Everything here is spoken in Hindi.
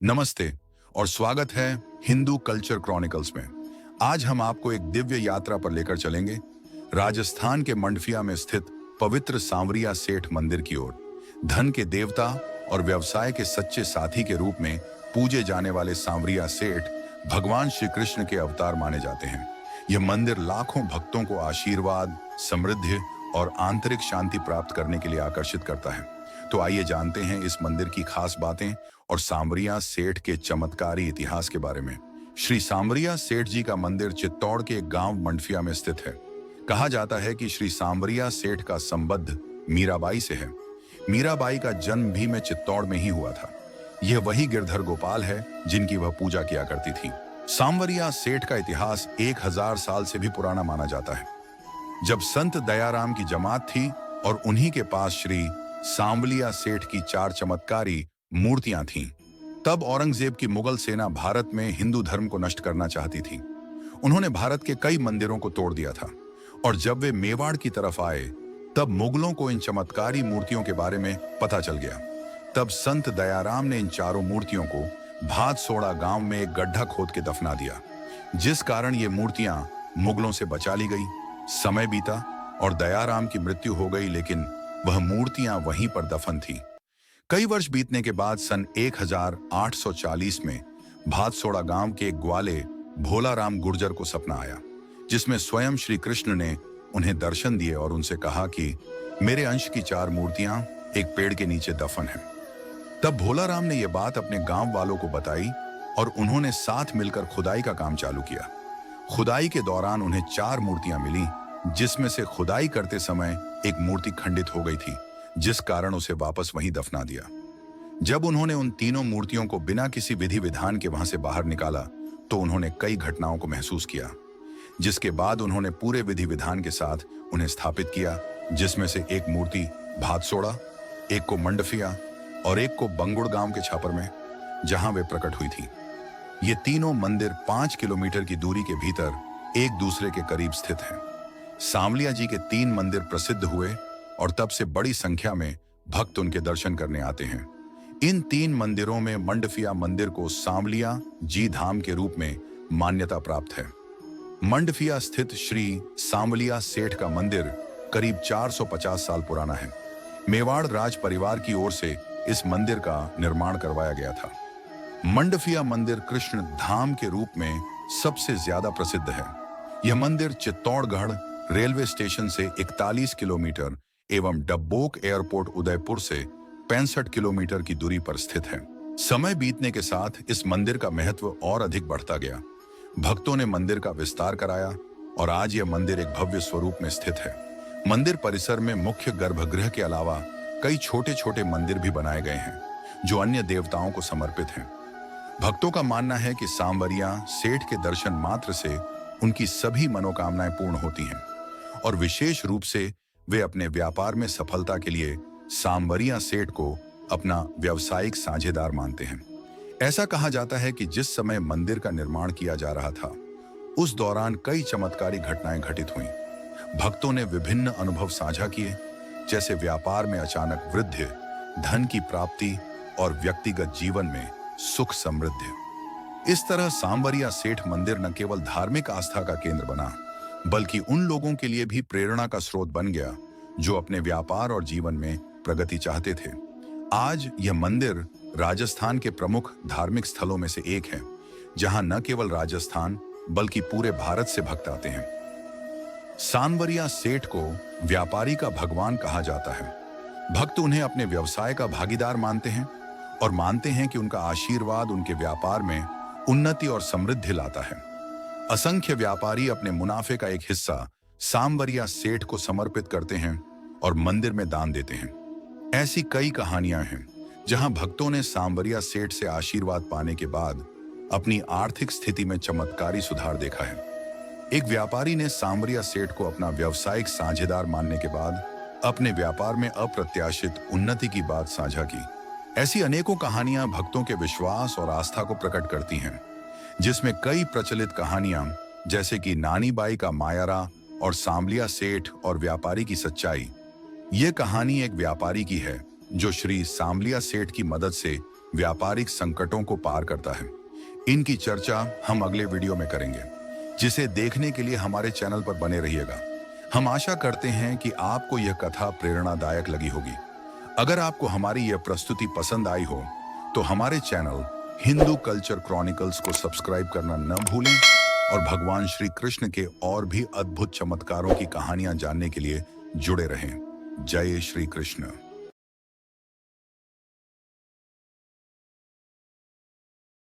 नमस्ते और स्वागत है हिंदू कल्चर क्रॉनिकल्स में। आज हम आपको एक दिव्य यात्रा पर लेकर चलेंगे, राजस्थान के मंडफिया में स्थित पवित्र सांवरिया सेठ मंदिर की ओर। धन के देवता और व्यवसाय के सच्चे साथी के रूप में पूजे जाने वाले सांवरिया सेठ भगवान श्री कृष्ण के अवतार माने जाते हैं। यह मंदिर लाखों भक्तों को आशीर्वाद, समृद्धि और आंतरिक शांति प्राप्त करने के लिए आकर्षित करता है। तो आइए जानते हैं इस मंदिर की खास बातें और सांवरिया सेठ के चमत्कारी इतिहास के बारे में। श्री सांवरिया सेठ जी का मंदिर चित्तौड़ के एक गांव मंडफिया में स्थित है। कहा जाता है कि श्री सांवरिया सेठ का संबंध मीराबाई से है। मीराबाई का जन्म भी में चित्तौड़ में ही हुआ था। यह वही गिरधर गोपाल है जिनकी वह पूजा किया करती थी। सांवरिया सेठ का इतिहास 1000 साल से भी पुराना माना जाता है। जब संत दयाराम की जमात थी और उन्हीं के पास श्री सांवलिया सेठ की 4 चमत्कारी मूर्तियां थीं, तब औरंगजेब की मुगल सेना भारत में हिंदू धर्म को नष्ट करना चाहती थी। उन्होंने भारत के कई मंदिरों को तोड़ दिया था और जब वे मेवाड़ की तरफ आए तब मुगलों को इन चमत्कारी मूर्तियों के बारे में पता चल गया। तब संत दयाराम ने इन चारों मूर्तियों को भादसोड़ा गांव में एक गड्ढा खोद के दफना दिया, जिस कारण ये मूर्तियां मुगलों से बचा ली गई। समय बीता और दयाराम की मृत्यु हो गई, लेकिन वह मूर्तियां वहीं पर दफन थी। कई वर्ष बीतने के बाद सन 1840 में भादसोड़ा गांव के एक ग्वाले भोलाराम गुर्जर को सपना आया, जिसमें स्वयं श्री कृष्ण ने उन्हें दर्शन दिए और उनसे कहा कि मेरे अंश की 4 मूर्तियां एक पेड़ के नीचे दफन हैं। तब भोलाराम ने यह बात अपने गांव वालों को बताई और उन्होंने साथ मिलकर खुदाई का काम चालू किया। खुदाई के दौरान उन्हें 4 मूर्तियां मिली, जिसमें से खुदाई करते समय एक मूर्ति खंडित हो गई थी, जिस कारण उसे वापस वहीं दफना दिया। जब उन्होंने उन तीनों मूर्तियों को बिना किसी विधि विधान के वहां से बाहर निकाला तो उन्होंने कई घटनाओं को महसूस किया, जिसके बाद उन्होंने पूरे विधि विधान के साथ उन्हें स्थापित किया, जिसमें से एक मूर्ति भादसोड़ा, एक को मंडफिया और एक को बंगुड़ गांव के छापर में, जहां वे प्रकट हुई थी। ये तीनों मंदिर 5 किलोमीटर की दूरी के भीतर एक दूसरे के करीब स्थित हैं। सांवलिया जी के 3 मंदिर प्रसिद्ध हुए और तब से बड़ी संख्या में भक्त उनके दर्शन करने आते हैं। इन 3 मंदिरों में मंडफिया मंदिर को सांवलिया जी धाम के रूप में मान्यता प्राप्त है। मंडफिया स्थित श्री सांवलिया सेठ का मंदिर करीब 450 साल पुराना है। मेवाड़ राज परिवार की ओर से इस मंदिर का निर्माण करवाया गया था। मंडफिया मंदिर कृष्ण धाम के रूप में सबसे ज्यादा प्रसिद्ध है। यह मंदिर चित्तौड़गढ़ रेलवे स्टेशन से 41 किलोमीटर एवं डब्बोक एयरपोर्ट उदयपुर से 65 किलोमीटर की दूरी पर स्थित है। समय बीतने के साथ इस मंदिर का महत्व और अधिक बढ़ता गया। भक्तों ने मंदिर का विस्तार कराया और आज यह मंदिर एक भव्य स्वरूप में स्थित है। मंदिर परिसर में मुख्य गर्भगृह के अलावा कई छोटे छोटे मंदिर भी बनाए गए हैं, जो अन्य देवताओं को समर्पित हैं। भक्तों का मानना है कि सांवरिया सेठ के दर्शन मात्र से उनकी सभी मनोकामनाएं पूर्ण होती हैं और विशेष रूप से वे अपने व्यापार में सफलता के लिए सांवरिया सेठ को अपना व्यावसायिक साझेदार मानते हैं। ऐसा कहा जाता है कि जिस समय मंदिर का निर्माण किया जा रहा था, उस दौरान कई चमत्कारी घटनाएं घटित हुईं। भक्तों ने विभिन्न अनुभव साझा किए, जैसे व्यापार में अचानक वृद्धि, धन की प्राप्ति और व्यक्तिगत जीवन में सुख समृद्धि। इस तरह सांवरिया सेठ मंदिर न केवल धार्मिक आस्था का केंद्र बना, बल्कि उन लोगों के लिए भी प्रेरणा का स्रोत बन गया जो अपने व्यापार और जीवन में प्रगति चाहते थे। आज यह मंदिर राजस्थान के प्रमुख धार्मिक स्थलों में से एक है, जहां न केवल राजस्थान बल्कि पूरे भारत से भक्त आते हैं। सांवरिया सेठ को व्यापारी का भगवान कहा जाता है। भक्त उन्हें अपने व्यवसाय का भागीदार मानते हैं और मानते हैं कि उनका आशीर्वाद उनके व्यापार में उन्नति और समृद्धि लाता है। असंख्य व्यापारी अपने मुनाफे का एक हिस्सा सांवरिया सेठ को समर्पित करते हैं और मंदिर में दान देते हैं। ऐसी कई कहानियां हैं जहां भक्तों ने सांवरिया सेठ से आशीर्वाद पाने के बाद अपनी आर्थिक स्थिति में चमत्कारी सुधार देखा है। एक व्यापारी ने सांवरिया सेठ को अपना व्यावसायिक साझेदार मानने के बाद अपने व्यापार में अप्रत्याशित उन्नति की बात साझा की। ऐसी अनेकों कहानियां भक्तों के विश्वास और आस्था को प्रकट करती हैं, जिसमें कई प्रचलित कहानियां जैसे कि नानी बाई का मायारा और सांवलिया सेठ और व्यापारी की सच्चाई। ये कहानी एक व्यापारी की है जो श्री सांवलिया सेठ की मदद से व्यापारिक संकटों को पार करता है। इनकी चर्चा हम अगले वीडियो में करेंगे, जिसे देखने के लिए हमारे चैनल पर बने रहिएगा। हम आशा करते हैं कि आपको यह कथा प्रेरणादायक लगी होगी। अगर आपको हमारी यह प्रस्तुति पसंद आई हो तो हमारे चैनल हिंदू कल्चर क्रॉनिकल्स को सब्सक्राइब करना न भूलें और भगवान श्री कृष्ण के और भी अद्भुत चमत्कारों की कहानियां जानने के लिए जुड़े रहें। जय श्री कृष्ण।